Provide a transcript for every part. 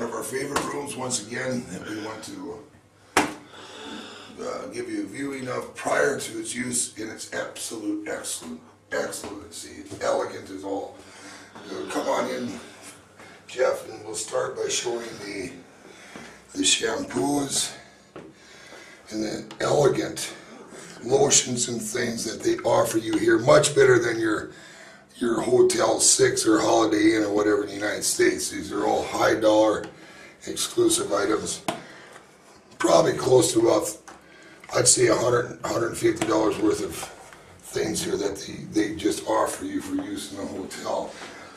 of our favorite rooms once again that we want to give you a viewing of prior to its use in its absolute excellency. Elegant as all. Come on in, Jeff, and we'll start by showing the shampoos and the elegant lotions and things that they offer you here. Much better than your Hotel 6 or Holiday Inn or whatever in the United States. These are all high dollar exclusive items. Probably close to about, I'd say $100, $150 worth of things here that they just offer you for use in a hotel.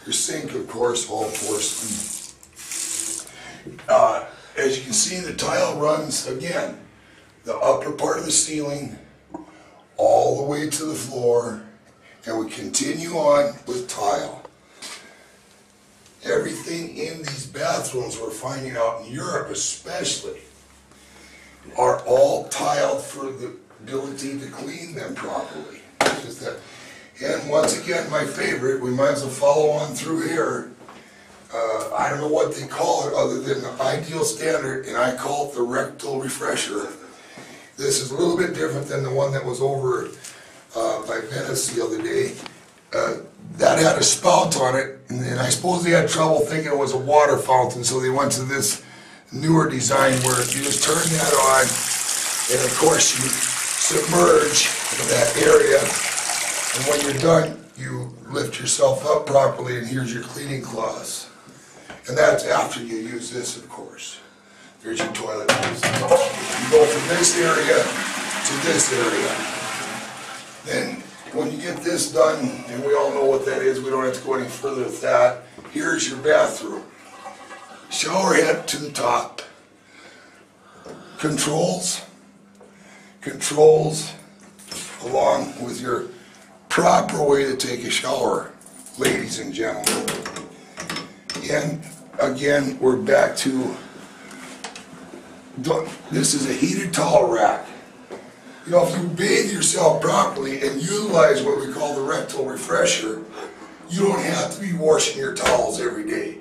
Your sink, of course, all porcelain. As you can see, the tile runs, again, the upper part of the ceiling all the way to the floor, and we continue on with tile. Everything in these bathrooms, we're finding out in Europe especially, are all tiled for the ability to clean them properly. It's just that. And once again, my favorite, we might as well follow on through here. I don't know what they call it other than the ideal standard, and I call it the rectal refresher. This is a little bit different than the one that was over by Venice the other day. That had a spout on it, and I suppose they had trouble thinking it was a water fountain, so they went to this newer design where you just turn that on, and of course you submerge that area, and when you're done, you lift yourself up properly, and here's your cleaning cloths. And that's after you use this, of course. There's your toilet. You go from this area to this area. Then when you get this done, and we all know what that is, we don't have to go any further with that. Here's your bathroom. Shower head to the top. Controls along with your proper way to take a shower, ladies and gentlemen. And again, we're back to, this is a heated towel rack. You know, if you bathe yourself properly and utilize what we call the rectal refresher, you don't have to be washing your towels every day.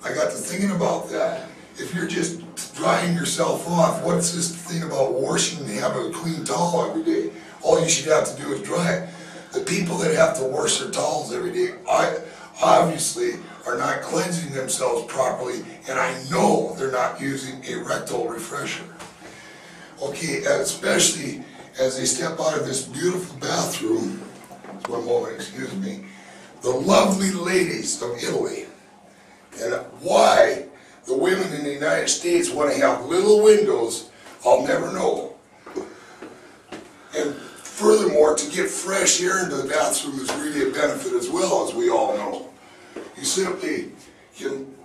I got to thinking about that. If you're just drying yourself off, what's this thing about washing and having a clean towel every day? All you should have to do is dry it. The people that have to wash their towels every day, obviously are not cleansing themselves properly, and I know they're not using a rectal refresher. Okay, and especially as they step out of this beautiful bathroom, one moment, excuse me, the lovely ladies of Italy, and why the women in the United States want to have little windows, I'll never know. And furthermore, to get fresh air into the bathroom is really a benefit as well, as we all know. You simply can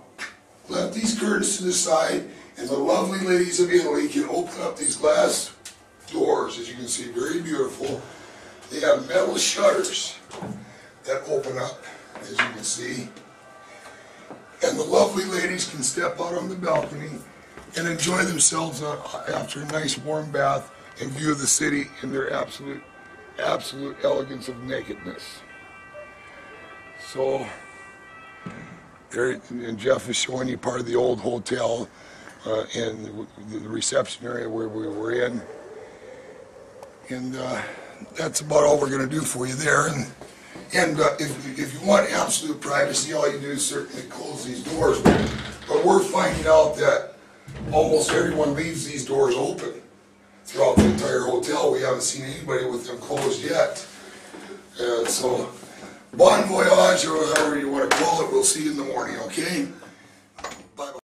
let these curtains to the side, and the lovely ladies of Italy can open up these glass doors, as you can see, very beautiful. They have metal shutters that open up, as you can see. And the lovely ladies can step out on the balcony and enjoy themselves after a nice warm bath and view the city in their absolute elegance of nakedness. So, there, and Jeff is showing you part of the old hotel and the reception area where we were in. And that's about all we're going to do for you there. And if you want absolute privacy, all you do is certainly close these doors. But we're finding out that almost everyone leaves these doors open throughout the entire hotel. We haven't seen anybody with them closed yet. So, bon voyage, or however you want to call it. We'll see you in the morning, okay? Bye-bye.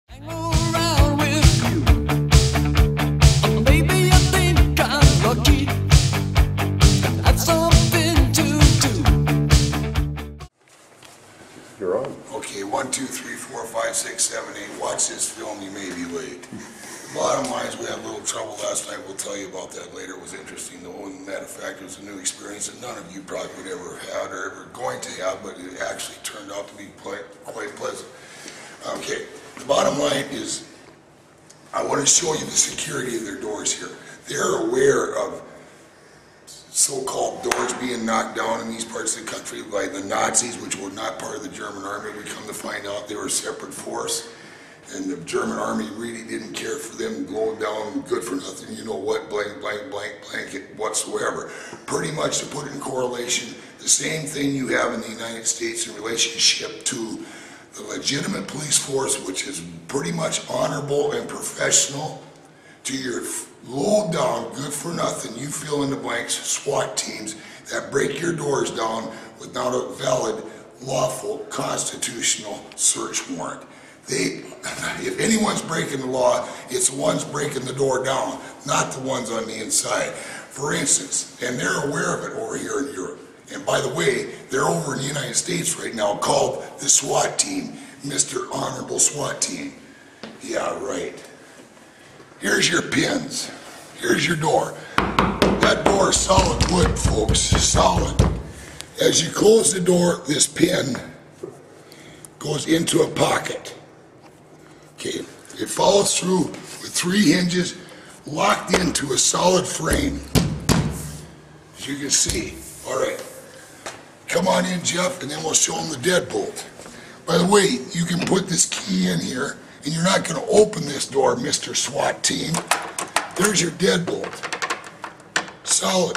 You're on. Okay, 1, 2, 3, 4, 5, 6, 7, 8. Watch this film, you may be late. Bottom line is we had a little trouble last night. We'll tell you about that later. It was interesting though. And matter of fact, it was a new experience that none of you probably would ever have had or ever going to have, but it actually turned out to be quite pleasant. Okay, the bottom line is I want to show you the security of their doors here. They're aware of so-called doors being knocked down in these parts of the country by the Nazis, which were not part of the German army. We come to find out they were a separate force. And the German army really didn't care for them going down good for nothing, you know what, blank, blank, blank, blanket whatsoever. Pretty much, to put it in correlation, the same thing you have in the United States in relationship to the legitimate police force, which is pretty much honorable and professional, to your low down, good for nothing, you fill in the blanks, SWAT teams that break your doors down without a valid, lawful, constitutional search warrant. If anyone's breaking the law, it's the ones breaking the door down, not the ones on the inside. For instance, and they're aware of it over here in Europe. And by the way, they're over in the United States right now called the SWAT team, Mr. Honorable SWAT team. Yeah, right. Here's your pins. Here's your door. That door is solid wood, folks, solid. As you close the door, this pin goes into a pocket. Okay, it follows through with 3 hinges locked into a solid frame. As you can see. All right, come on in, Jeff, and then we'll show them the deadbolt. By the way, you can put this key in here, and you're not going to open this door, Mr. SWAT team. There's your deadbolt. Solid,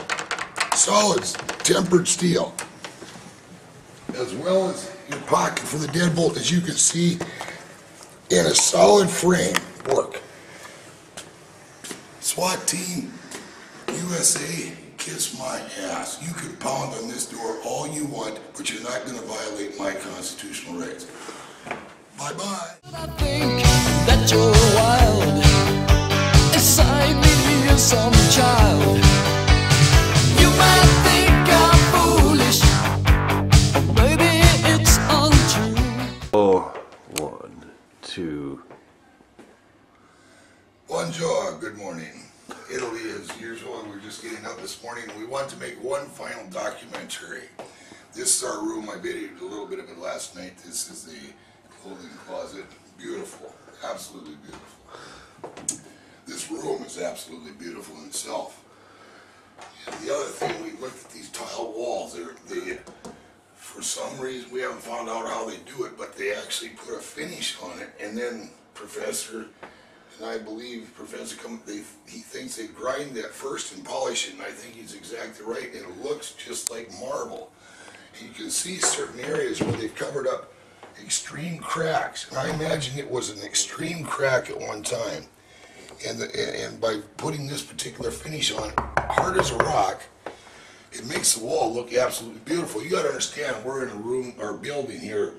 tempered steel. As well as your pocket for the deadbolt, as you can see, in a solid frame work. SWAT team, USA, kiss my ass. You can pound on this door all you want, but you're not going to violate my constitutional rights. Bye-bye. I think that you're wild. Inside me you're some child. You might think I'm foolish, but maybe it's untrue. Oh, 1, 2. Buongiorno, good morning. Italy, as usual, we're just getting up this morning. We want to make one final documentary. This is our room. I videoed a little bit of it last night. This is the clothing closet. Beautiful, absolutely beautiful. This room is absolutely beautiful in itself. And the other thing, we looked at these tile walls. They, for some reason, we haven't found out how they do it, but they actually put a finish on it, and then Professor, and I believe Professor, he thinks they grind that first and polish it, and I think he's exactly right, and it looks just like marble. And you can see certain areas where they've covered up extreme cracks, and I imagine it was an extreme crack at one time. And by putting this particular finish on, hard as a rock, it makes the wall look absolutely beautiful. You got to understand, we're in a room or building here.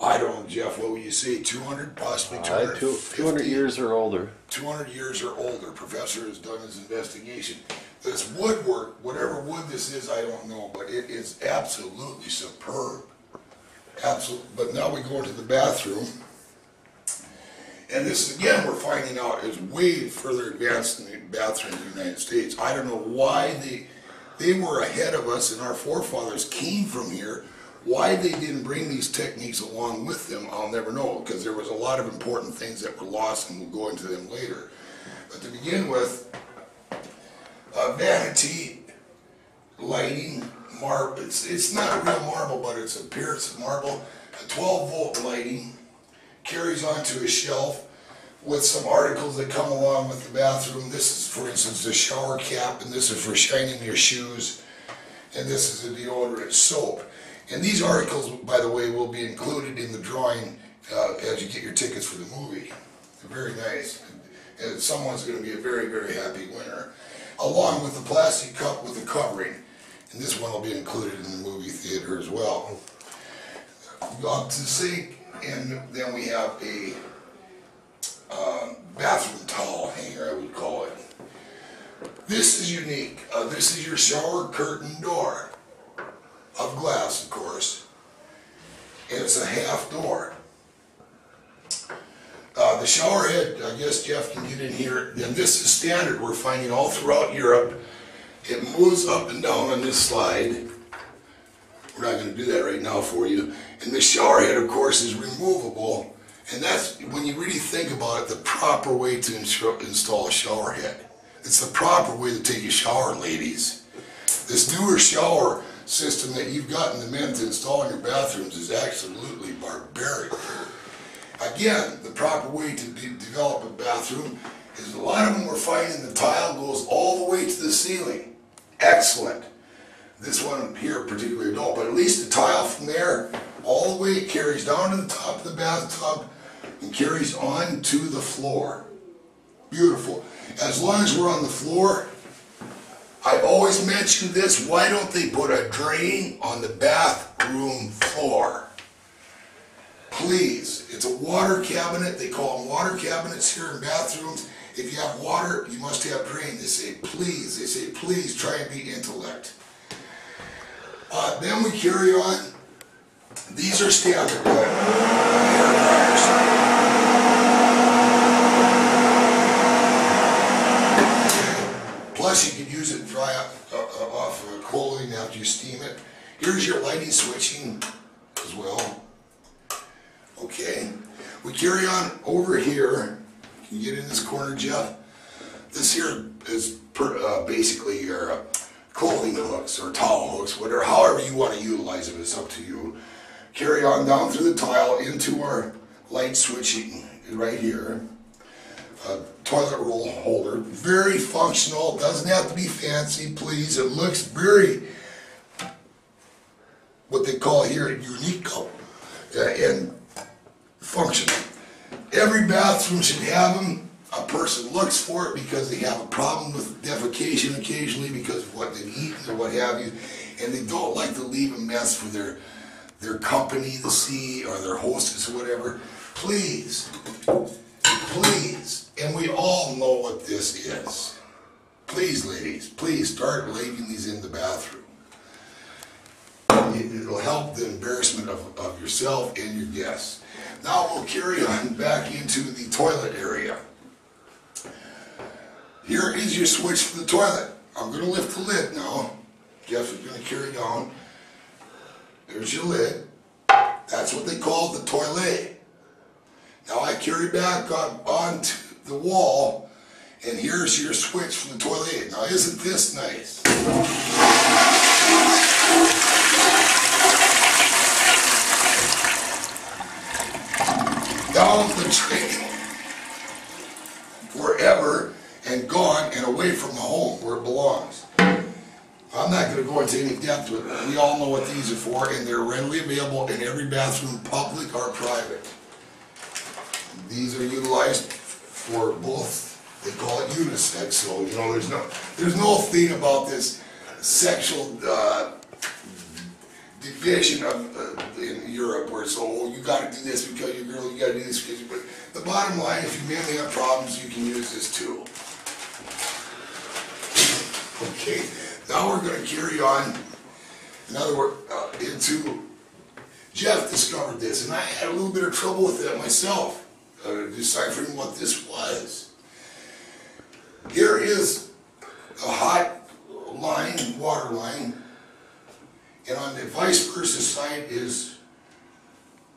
I don't know, Jeff, what would you say, 200, possibly 250? 200 years or older. 200 years or older. Professor has done his investigation. This woodwork, whatever wood this is, I don't know, but it is absolutely superb. Absolutely. But now we go into the bathroom. And this, again, we're finding out is way further advanced than the bathrooms in the United States. I don't know why they were ahead of us and our forefathers came from here. Why they didn't bring these techniques along with them, I'll never know, because there was a lot of important things that were lost, and we'll go into them later. But to begin with, vanity, lighting, marble, it's not real marble, but it's an appearance of marble. A 12-volt lighting carries onto a shelf with some articles that come along with the bathroom. This is, for instance, the shower cap, and this is for shining your shoes, and this is a deodorant soap. And these articles, by the way, will be included in the drawing as you get your tickets for the movie. They're very nice. And someone's going to be a very, very happy winner. Along with the plastic cup with the covering. And this one will be included in the movie theater as well. Up to the sink, and then we have a bathroom towel hanger, I would call it. This is unique. This is your shower curtain door. Of glass, of course, and it's a half door. The shower head, I guess Jeff can get in here, and this is standard. We're finding all throughout Europe. It moves up and down on this slide. We're not going to do that right now for you. And the shower head, of course, is removable, and that's, when you really think about it, the proper way to install a shower head. It's the proper way to take a shower, ladies. This newer shower system that you've gotten the men to install in your bathrooms is absolutely barbaric. Again, the proper way to develop a bathroom is a lot of them we're finding the tile goes all the way to the ceiling. Excellent. This one here particularly don't, but at least the tile from there all the way carries down to the top of the bathtub and carries on to the floor. Beautiful. As long as we're on the floor, I've always mentioned this, why don't they put a drain on the bathroom floor? Please, it's a water cabinet. They call them water cabinets here in bathrooms. If you have water, you must have drain. They say please try and be intellect. Then we carry on. These are standard hair dryers. Plus you can use it to dry off clothing after you steam it. Here's your lighting switching as well. Okay, we carry on over here. Can you get in this corner, Jeff? This here is basically your clothing hooks or towel hooks, whatever, however you want to utilize it, it's up to you. Carry on down through the tile into our light switching right here. Toilet roll holder, very functional, doesn't have to be fancy, please. It looks very, what they call here, unique and functional. Every bathroom should have them. A person looks for it because they have a problem with defecation occasionally because of what they've eaten or what have you, and they don't like to leave a mess for their company to see or their hostess or whatever. Please, and we all know what this is. Please, ladies, please start leaving these in the bathroom. It'll help the embarrassment of yourself and your guests. Now we'll carry on back into the toilet area. Here is your switch for the toilet. I'm going to lift the lid now. Jeff is going to carry down. There's your lid. That's what they call the toilet. Now I carry back onto the wall, and here's your switch for the toilet. Now isn't this nice? Down the drain, wherever and gone and away from the home where it belongs. I'm not going to go into any depth with it. We all know what these are for, and they're readily available in every bathroom, public or private. These are utilized for both. They call it unisex, so you know there's no thing about this sexual division of in Europe where it's you got to do this because you're a girl, you got to do this because you're. But the bottom line, if you mainly have problems, you can use this too. Okay, now we're going to carry on. In other words, into Jeff discovered this, and I had a little bit of trouble with that myself. Deciphering what this was. Here is a hot line, water line, and on the vice versa side is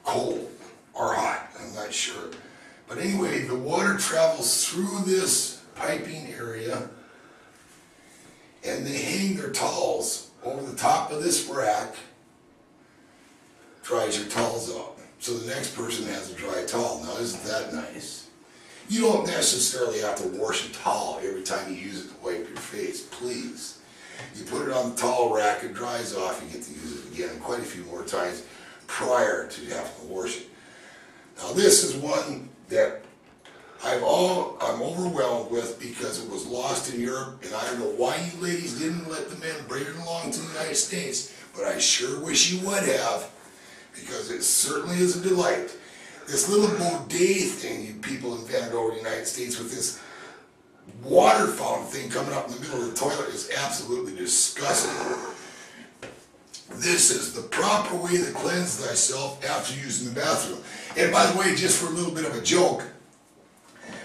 cold or hot, I'm not sure. But anyway, the water travels through this piping area, and they hang their towels over the top of this rack, dries your towels up. So the next person has a dry towel. Now isn't that nice? You don't necessarily have to wash a towel every time you use it to wipe your face, please. You put it on the towel rack, it dries off, you get to use it again quite a few more times prior to having to wash it. Now this is one that I'm overwhelmed with because it was lost in Europe, and I don't know why you ladies didn't let the men bring it along to the United States, but I sure wish you would have, because it certainly is a delight. This little bidet thing you people invented over the United States with this water fountain thing coming up in the middle of the toilet is absolutely disgusting. This is the proper way to cleanse thyself after using the bathroom. And by the way, just for a little bit of a joke,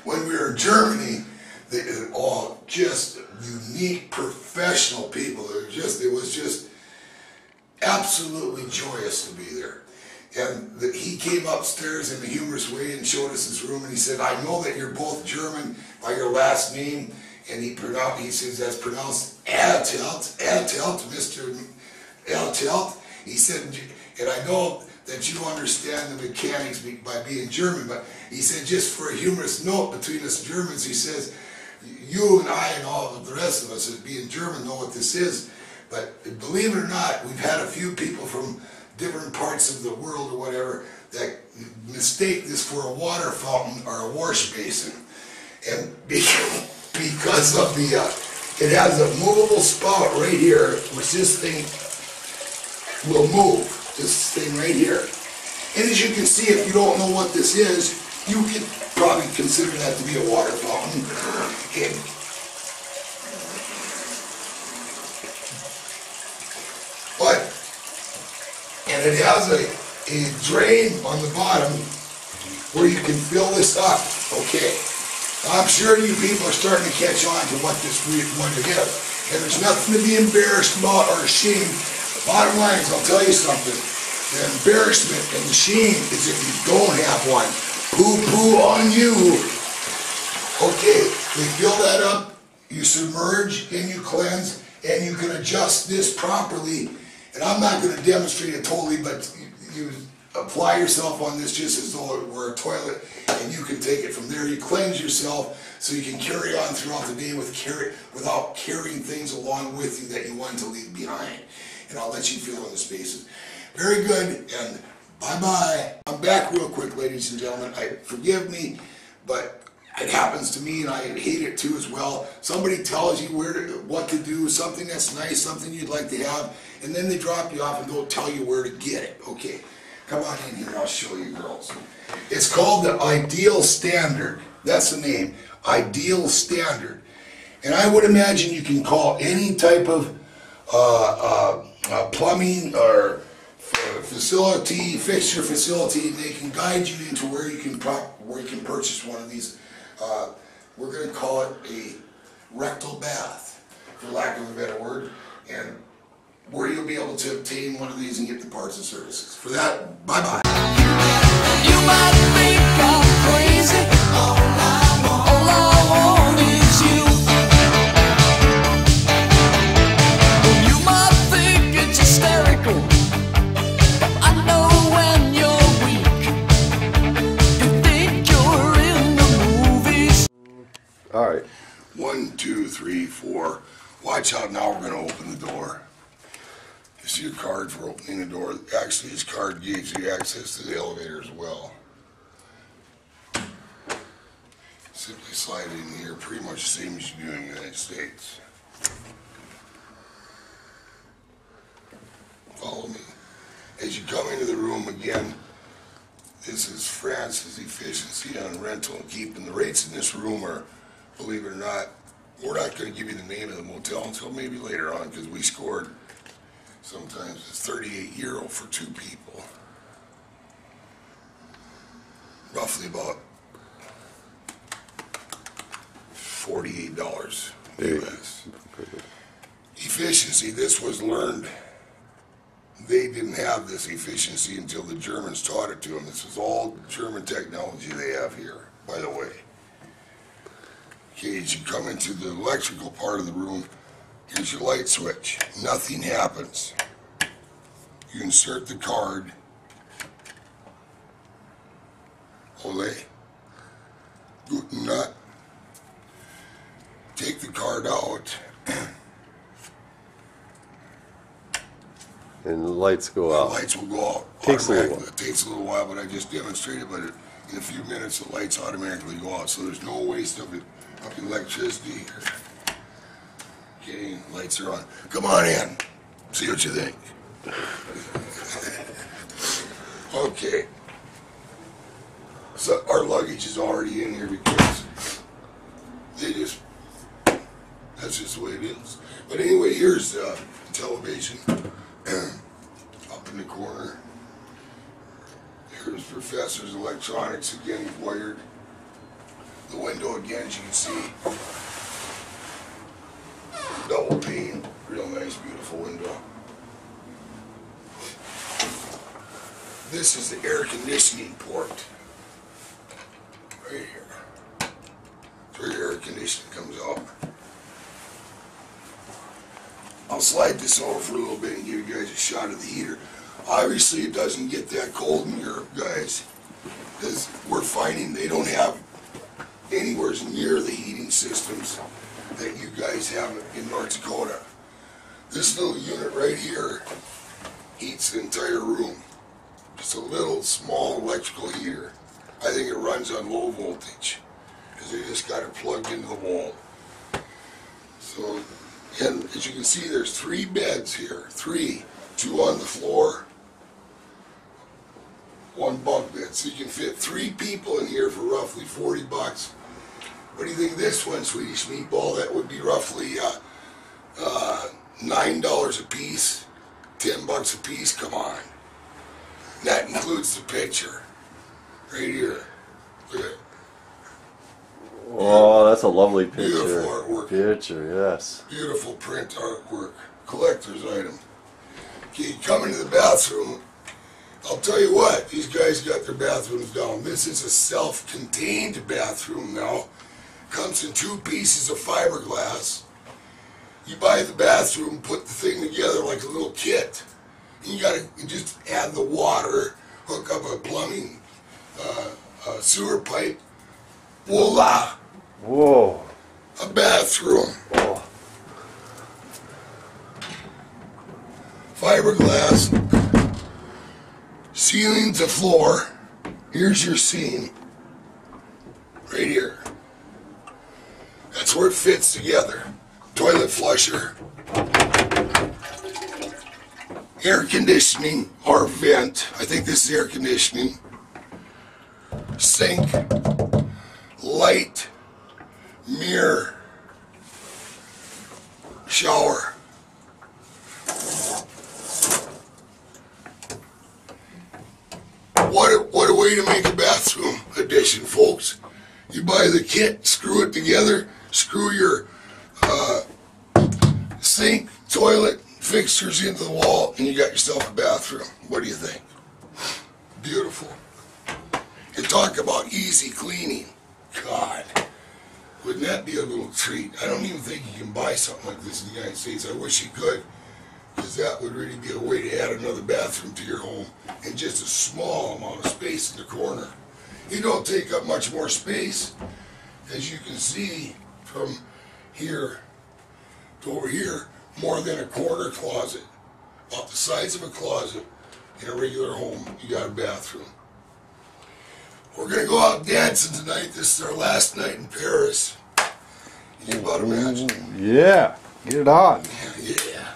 when we were in Germany, they were all just unique, professional people. It was just absolutely joyous to be there. And he came upstairs in a humorous way and showed us his room, and he said, I know that you're both German by your last name, and he says that's pronounced Altelt, Mr. Altelt. He said, and I know that you understand the mechanics by being German, but he said just for a humorous note between us Germans, he says, you and I and all of the rest of us as being German know what this is, but believe it or not, we've had a few people from different parts of the world or whatever that mistake this for a water fountain or a wash basin. And because of the, it has a movable spout right here, which this thing will move, this thing right here. And as you can see, if you don't know what this is, you could probably consider that to be a water fountain. And it has a drain on the bottom where you can fill this up, okay? I'm sure you people are starting to catch on to what this one is. And there's nothing to be embarrassed about or ashamed. The bottom line is, I'll tell you something. The embarrassment and the shame is if you don't have one. Poo-poo on you. Okay, they fill that up, you submerge and you cleanse, and you can adjust this properly. And I'm not going to demonstrate it totally, but you apply yourself on this just as though it were a toilet, and you can take it from there. You cleanse yourself so you can carry on throughout the day without carrying things along with you that you want to leave behind. And I'll let you fill in the spaces. Very good, and bye-bye. I'm back real quick, ladies and gentlemen. Forgive me, but it happens to me, and I hate it too as well. Somebody tells you what to do, something that's nice, something you'd like to have, and then they drop you off and don't tell you where to get it. Okay, come on in here, I'll show you girls. It's called the Ideal Standard. That's the name, Ideal Standard. And I would imagine you can call any type of plumbing or facility, fixture facility, and they can guide you into where you can purchase one of these. We're going to call it a rectal bath, for lack of a better word, and where you'll be able to obtain one of these and get the parts and services. For that, bye-bye. You might think I'm crazy. All I want is you. You might think it's hysterical, but I know when you're weak. You think you're in the movies. All right. 1, 2, 3, 4. Watch out now, we're going to open the door. You see a card for opening the door. Actually, this card gives you access to the elevator as well. Simply slide it in here, pretty much the same as you do in the United States. Follow me. As you come into the room again, this is France's efficiency on rental and keeping. The rates in this room are, believe it or not, we're not going to give you the name of the motel until maybe later on, because we scored, sometimes it's €38 for 2 people. Roughly about $48 US. Efficiency, this was learned. They didn't have this efficiency until the Germans taught it to them. This is all German technology they have here, by the way. Okay, as you come into the electrical part of the room, here's your light switch. Nothing happens. You insert the card. Ole. Guten Nacht. Take the card out. And the lights go out. The lights will go out. Takes a little while. It takes a little while, but I just demonstrated, but in a few minutes the lights automatically go out, so there's no waste of electricity here. Okay, lights are on. Come on in. See what you think. Okay. So our luggage is already in here because that's just the way it is. But anyway, here's the television up in the corner. Here's Professor's electronics again wired. The window again, as you can see. Double pane, real nice, beautiful window. This is the air conditioning port. Right here. That's where your air conditioning comes out. I'll slide this over for a little bit and give you guys a shot of the heater. Obviously, it doesn't get that cold in Europe, guys, because we're finding they don't have anywhere near the heating systems that you guys have in North Dakota. This little unit right here heats the entire room. Just a little small electrical heater. I think it runs on low voltage because they just got it plugged into the wall. So, and as you can see, there's 3 beds here. 3. 2 on the floor, 1 bunk bed. So you can fit 3 people in here for roughly 40 bucks. What do you think of this one, Swedish Meatball? That would be roughly $9 a piece, 10 bucks a piece. Come on. That includes the picture. Right here. Look at it. Oh, that's a lovely picture. Beautiful artwork. Picture, yes. Beautiful print artwork. Collector's item. Okay, come into the bathroom. I'll tell you what, these guys got their bathrooms down. This is a self-contained bathroom now. Comes in 2 pieces of fiberglass. You buy the bathroom, put the thing together like a little kit. And you just add the water, hook up a plumbing sewer pipe. Voila! Whoa. A bathroom. Oh. Fiberglass. Ceiling to floor. Here's your scene. Right here. That's where it fits together. Toilet flusher. Air conditioning or vent. I think this is air conditioning. Sink. Light. Mirror. Shower. What a way to make a bathroom addition, folks. You buy the kit, screw it together, screw your sink, toilet, fixtures into the wall, and you got yourself a bathroom. What do you think? Beautiful. You talk about easy cleaning. God, wouldn't that be a little treat? I don't even think you can buy something like this in the United States. I wish you could, because that would really be a way to add another bathroom to your home in just a small amount of space in the corner. You don't take up much more space, as you can see from here to over here, more than a corner closet. About the size of a closet in a regular home, you got a bathroom. We're going to go out dancing tonight. This is our last night in Paris. You can about imagine. Yeah, get it on. Yeah.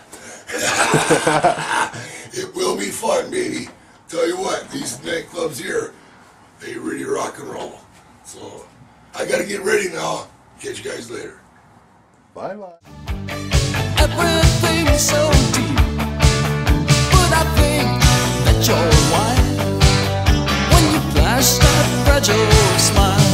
It will be fun, baby. Tell you what, these nightclubs here, they really rock and roll. So, I got to get ready now. Catch you guys later. Bye-bye. Everything's so deep, but I think that you're white when you flash that fragile smile.